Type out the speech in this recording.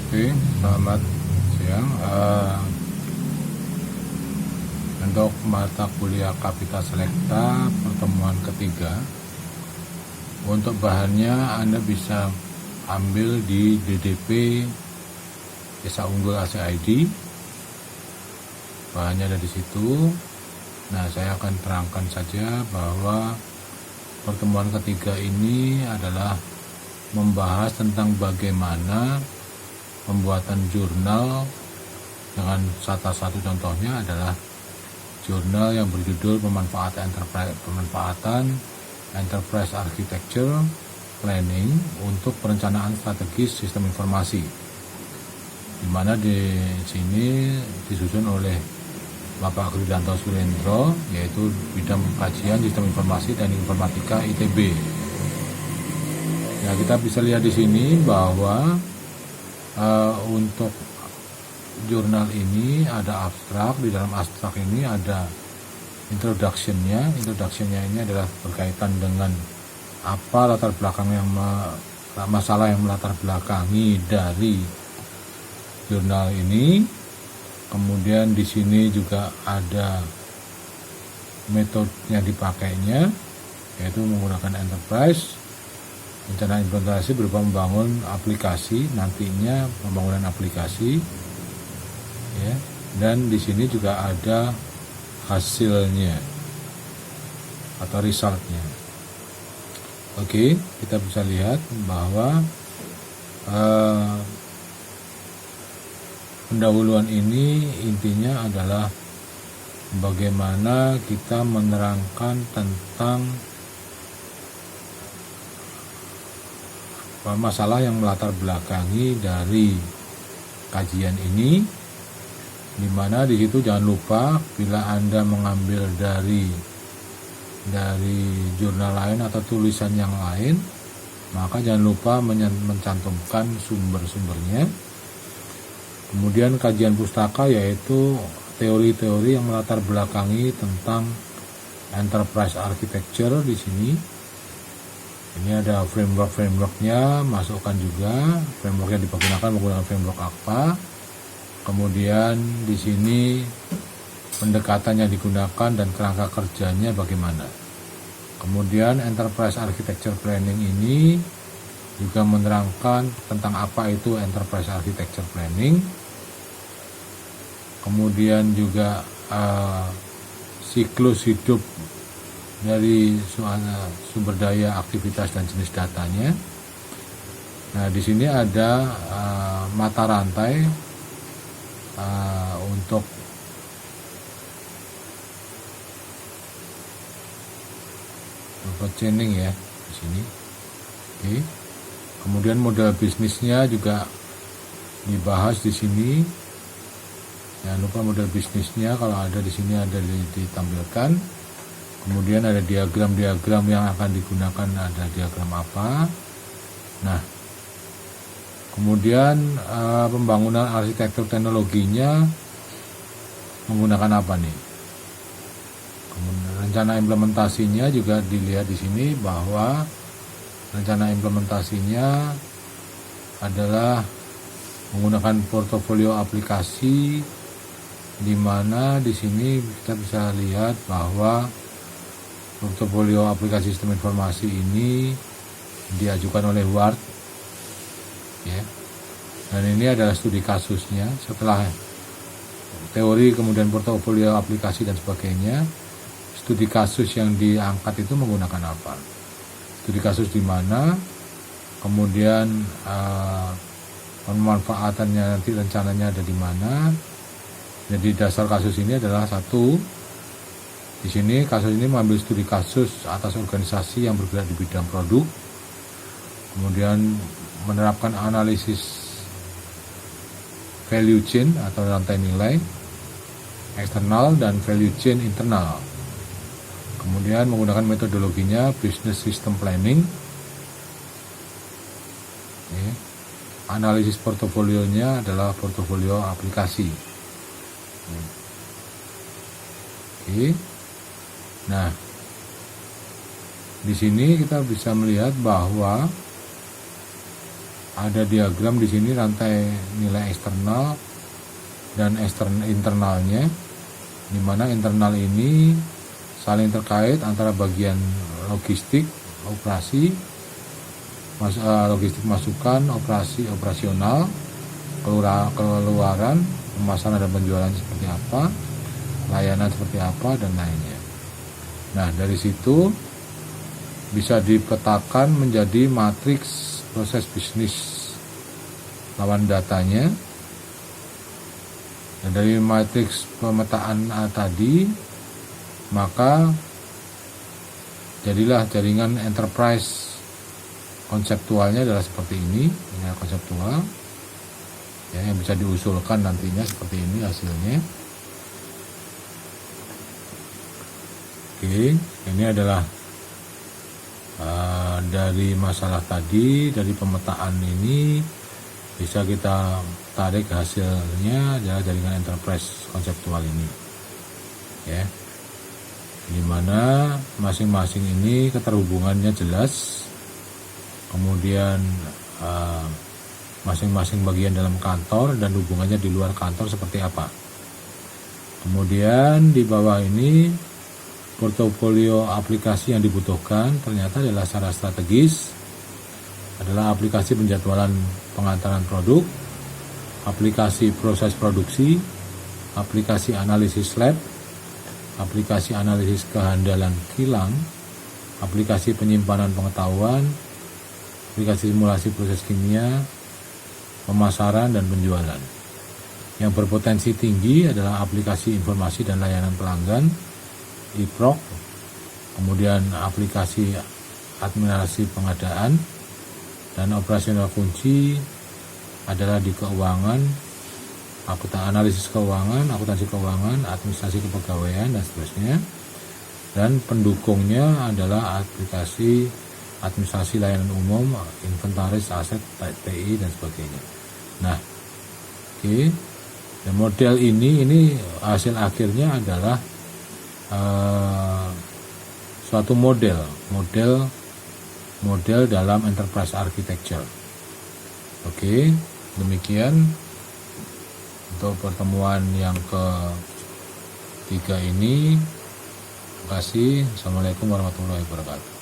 Oke, selamat siang. Untuk mata kuliah Kapita Selekta pertemuan ketiga, untuk bahannya Anda bisa ambil di DDP Desa Unggul ACID. Bahannya ada di situ. Nah, saya akan terangkan saja bahwa pertemuan ketiga ini adalah membahas tentang bagaimana pembuatan jurnal, dengan salah satu contohnya adalah jurnal yang berjudul pemanfaatan enterprise architecture planning untuk perencanaan strategis sistem informasi, di mana di sini disusun oleh Bapak Kridanto Surendro, yaitu bidang kajian sistem informasi dan informatika ITB. Nah, kita bisa lihat di sini bahwa untuk jurnal ini ada abstrak. Di dalam abstrak ini ada introduction-nya ini adalah berkaitan dengan apa latar belakang masalah yang melatar belakangi dari jurnal ini. Kemudian di sini juga ada metode yang dipakainya, yaitu menggunakan enterprise. Rencana implementasi berupa membangun aplikasi, nantinya pembangunan aplikasi, ya. Dan di sini juga ada hasilnya atau resultnya. Oke, kita bisa lihat bahwa pendahuluan ini intinya adalah bagaimana kita menerangkan tentang masalah yang melatar belakangi dari kajian ini, di mana di situ jangan lupa bila Anda mengambil dari jurnal lain atau tulisan yang lain, maka jangan lupa mencantumkan sumber-sumbernya. Kemudian kajian pustaka, yaitu teori-teori yang melatar belakangi tentang enterprise architecture di sini. Ini ada framework-nya, masukkan juga framework yang digunakan menggunakan framework apa. Kemudian di sini pendekatannya digunakan dan kerangka kerjanya bagaimana. Kemudian enterprise architecture planning ini juga menerangkan tentang apa itu enterprise architecture planning. Kemudian juga siklus hidup dari sumber daya, aktivitas, dan jenis datanya. Nah, di sini ada mata rantai untuk chaining ya di sini. Oke. Kemudian model bisnisnya juga dibahas di sini. Jangan lupa model bisnisnya, kalau ada di sini ada ditampilkan. Kemudian ada diagram-diagram yang akan digunakan, ada diagram apa. Nah, kemudian pembangunan arsitektur teknologinya menggunakan apa nih? Kemudian rencana implementasinya juga dilihat di sini, bahwa rencana implementasinya adalah menggunakan portofolio aplikasi, di mana di sini kita bisa lihat bahwa portofolio aplikasi sistem informasi ini diajukan oleh WART, ya. Dan ini adalah studi kasusnya. Setelah teori, kemudian portofolio aplikasi dan sebagainya, studi kasus yang diangkat itu menggunakan apa? Studi kasus di mana, kemudian pemanfaatannya nanti rencananya ada di mana. Jadi dasar kasus ini adalah satu. Di sini kasus ini mengambil studi kasus atas organisasi yang bergerak di bidang produk, kemudian menerapkan analisis value chain atau rantai nilai eksternal dan value chain internal. Kemudian menggunakan metodologinya business system planning. Analisis portofolionya adalah portofolio aplikasi. Oke. Nah, di sini kita bisa melihat bahwa ada diagram di sini rantai nilai eksternal dan internalnya, di mana internal ini saling terkait antara bagian logistik, operasi, logistik masukan, operasional, keluaran, pemasaran dan penjualan seperti apa, layanan seperti apa, dan lainnya. Nah, dari situ bisa dipetakan menjadi matriks proses bisnis lawan datanya. Dan dari matriks pemetaan tadi, maka jadilah jaringan enterprise. Konseptualnya adalah seperti ini konseptual ya, yang bisa diusulkan nantinya seperti ini hasilnya. Oke, ini adalah dari masalah tadi, dari pemetaan ini bisa kita tarik hasilnya adalah jaringan enterprise konseptual ini ya, dimana masing-masing ini keterhubungannya jelas, kemudian masing-masing bagian dalam kantor dan hubungannya di luar kantor seperti apa. Kemudian di bawah ini portofolio aplikasi yang dibutuhkan ternyata adalah secara strategis adalah aplikasi penjadwalan pengantaran produk, aplikasi proses produksi, aplikasi analisis lab, aplikasi analisis kehandalan kilang, aplikasi penyimpanan pengetahuan, aplikasi simulasi proses kimia, pemasaran dan penjualan. Yang berpotensi tinggi adalah aplikasi informasi dan layanan pelanggan, IPROK, kemudian aplikasi administrasi pengadaan, dan operasional kunci adalah di keuangan, analisis keuangan, akuntansi keuangan, administrasi kepegawaian, dan seterusnya. Dan pendukungnya adalah aplikasi administrasi layanan umum, inventaris aset, TI, dan sebagainya. Nah, oke. Dan model ini hasil akhirnya adalah suatu model dalam enterprise architecture. Oke, demikian untuk pertemuan yang ketiga ini. Terima kasih. Assalamualaikum warahmatullahi wabarakatuh.